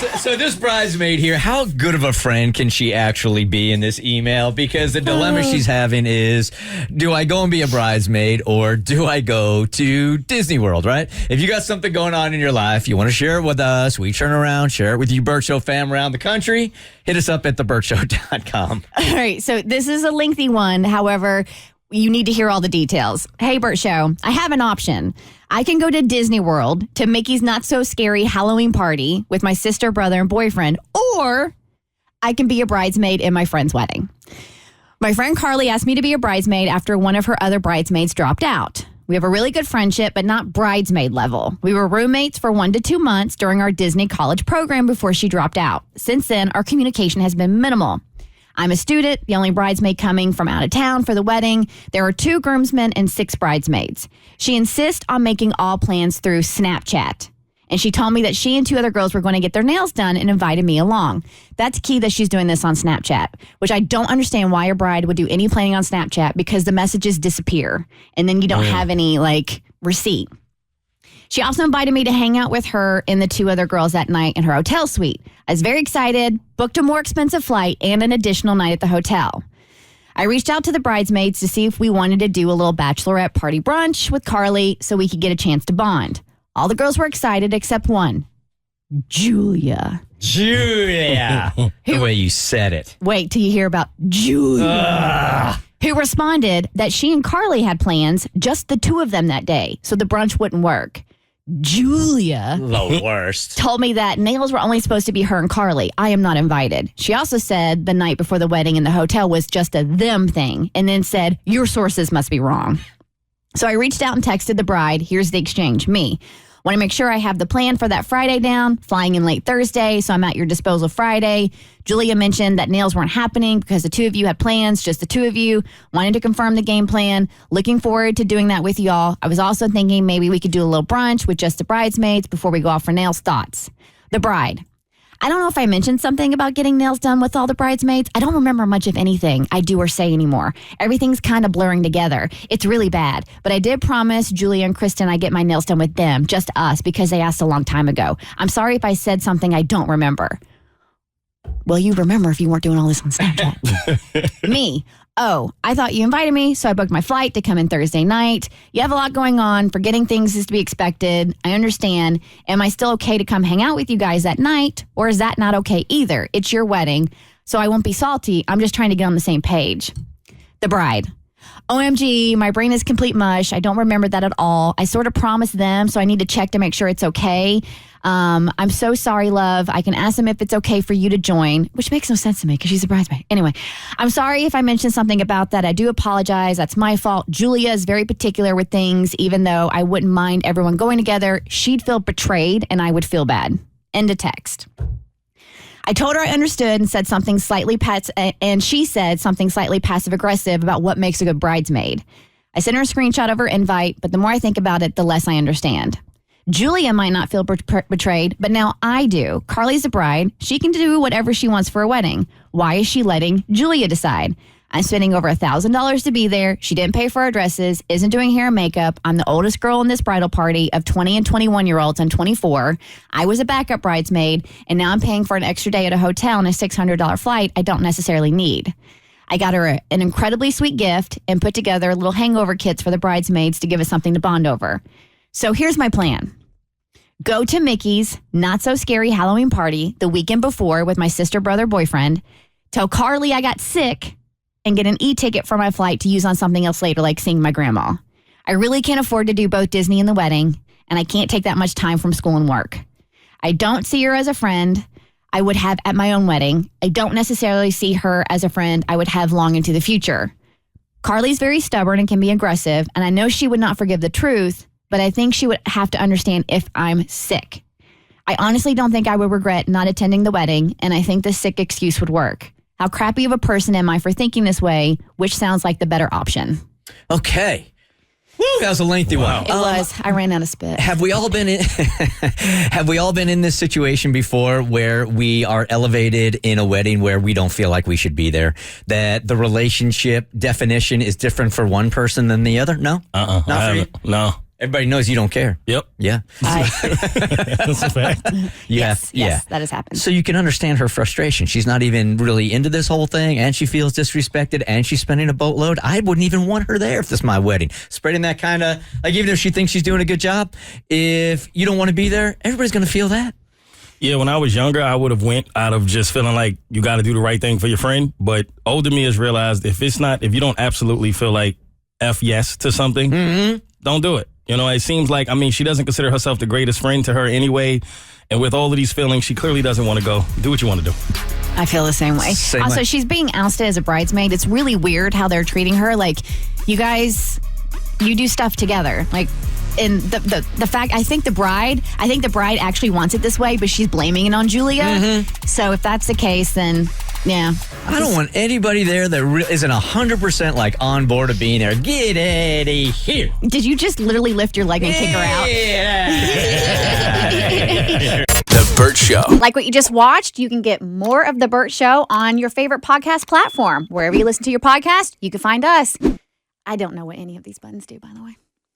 So this bridesmaid here, how good of a friend can she actually be in this email? Because the dilemma she's having is, do I go and be a bridesmaid or do I go to Disney World, right? If you got something going on in your life, you want to share it with us, we turn around, share it with you Bert Show fam around the country, hit us up at thebertshow.com. All right, so this is a lengthy one. However, you need to hear all the details. Hey, Bert Show, I have an option. I can go to Disney World to Mickey's Not So Scary Halloween party with my sister, brother, and boyfriend, or I can be a bridesmaid in my friend's wedding. My friend Carly asked me to be a bridesmaid after one of her other bridesmaids dropped out. We have a really good friendship, but not bridesmaid level. We were roommates for 1 to 2 months during our Disney college program before she dropped out. Since then, our communication has been minimal. I'm a student, the only bridesmaid coming from out of town for the wedding. There are 2 groomsmen and 6 bridesmaids. She insists on making all plans through Snapchat. And she told me that she and 2 other girls were going to get their nails done and invited me along. That's key that she's doing this on Snapchat, which I don't understand why a bride would do any planning on Snapchat because the messages disappear and then you don't have any receipt. She also invited me to hang out with her and the 2 other girls that night in her hotel suite. I was very excited, booked a more expensive flight and an additional night at the hotel. I reached out to the bridesmaids to see if we wanted to do a little bachelorette party brunch with Carly so we could get a chance to bond. All the girls were excited except one, Julia. The way you said it. Wait till you hear about Julia. Who responded that she and Carly had plans, just the 2 of them that day, so the brunch wouldn't work. Julia The worst. told me that nails were only supposed to be her and Carly. I am not invited. She also said the night before the wedding in the hotel was just a them thing, and then said, your sources must be wrong. So I reached out and texted the bride. Here's the exchange. Me. Want to make sure I have the plan for that Friday down, flying in late Thursday, so I'm at your disposal Friday. Julia mentioned that nails weren't happening because the 2 of you had plans, just the 2 of you. Wanted to confirm the game plan. Looking forward to doing that with y'all. I was also thinking maybe we could do a little brunch with just the bridesmaids before we go off for nails. Thoughts? The bride. I don't know if I mentioned something about getting nails done with all the bridesmaids. I don't remember much of anything I do or say anymore. Everything's kind of blurring together. It's really bad. But I did promise Julia and Kristen I get my nails done with them, just us, because they asked a long time ago. I'm sorry if I said something I don't remember. Well, you remember if you weren't doing all this on Snapchat. Me. Oh, I thought you invited me, so I booked my flight to come in Thursday night. You have a lot going on. Forgetting things is to be expected. I understand. Am I still okay to come hang out with you guys that night? Or is that not okay either? It's your wedding, so I won't be salty. I'm just trying to get on the same page. The bride. OMG, my brain is complete mush. I don't remember that at all. I sort of promised them, so I need to check to make sure it's okay. I'm so sorry, love. I can ask them if it's okay for you to join, which makes no sense to me because she's a bridesmaid. Anyway, I'm sorry if I mentioned something about that. I do apologize. That's my fault. Julia is very particular with things. Even though I wouldn't mind everyone going together, she'd feel betrayed and I would feel bad. End of text. I told her I understood and said something slightly and she said something slightly passive aggressive about what makes a good bridesmaid. I sent her a screenshot of her invite, but the more I think about it, the less I understand. Julia might not feel betrayed, but now I do. Carly's a bride. She can do whatever she wants for a wedding. Why is she letting Julia decide? I'm spending over $1,000 to be there. She didn't pay for our dresses, isn't doing hair and makeup. I'm the oldest girl in this bridal party of 20 and 21-year-olds. I'm 24. I was a backup bridesmaid, and now I'm paying for an extra day at a hotel and a $600 flight I don't necessarily need. I got her an incredibly sweet gift and put together little hangover kits for the bridesmaids to give us something to bond over. So here's my plan. Go to Mickey's Not So Scary Halloween party the weekend before with my sister, brother, boyfriend. Tell Carly I got sick and get an e-ticket for my flight to use on something else later, like seeing my grandma. I really can't afford to do both Disney and the wedding, and I can't take that much time from school and work. I don't see her as a friend I would have at my own wedding. I don't necessarily see her as a friend I would have long into the future. Carly's very stubborn and can be aggressive, and I know she would not forgive the truth, but I think she would have to understand if I'm sick. I honestly don't think I would regret not attending the wedding, and I think the sick excuse would work. How crappy of a person am I for thinking this way, which sounds like the better option? Okay. Woo, that was a lengthy one. It was. I ran out of spit. Have we all been in have we all been in this situation before where we are elevated in a wedding where we don't feel like we should be there? That the relationship definition is different for one person than the other? No? Not for you? No. Everybody knows you don't care. Yep. Yeah. That's a fact. Yes, that has happened. So you can understand her frustration. She's not even really into this whole thing, and she feels disrespected, and she's spending a boatload. I wouldn't even want her there if this is my wedding. Spreading that kind of, like, even if she thinks she's doing a good job, if you don't want to be there, everybody's going to feel that. Yeah, when I was younger, I would have went out of just feeling like you got to do the right thing for your friend. But older me has realized if you don't absolutely feel like F yes to something, don't do it. You know, it seems like, she doesn't consider herself the greatest friend to her anyway. And with all of these feelings, she clearly doesn't want to go. Do what you want to do. I feel the same way. Also, she's being ousted as a bridesmaid. It's really weird how they're treating her. Like, you guys, you do stuff together. Like, and the fact, I think the bride actually wants it this way, but she's blaming it on Julia. So if that's the case, then yeah. I don't want anybody there that isn't 100% like on board of being there. Get Eddie here. Did you just literally lift your leg and kick her out? The Bert Show. Like what you just watched, you can get more of The Bert Show on your favorite podcast platform. Wherever you listen to your podcast, you can find us. I don't know what any of these buttons do, by the way.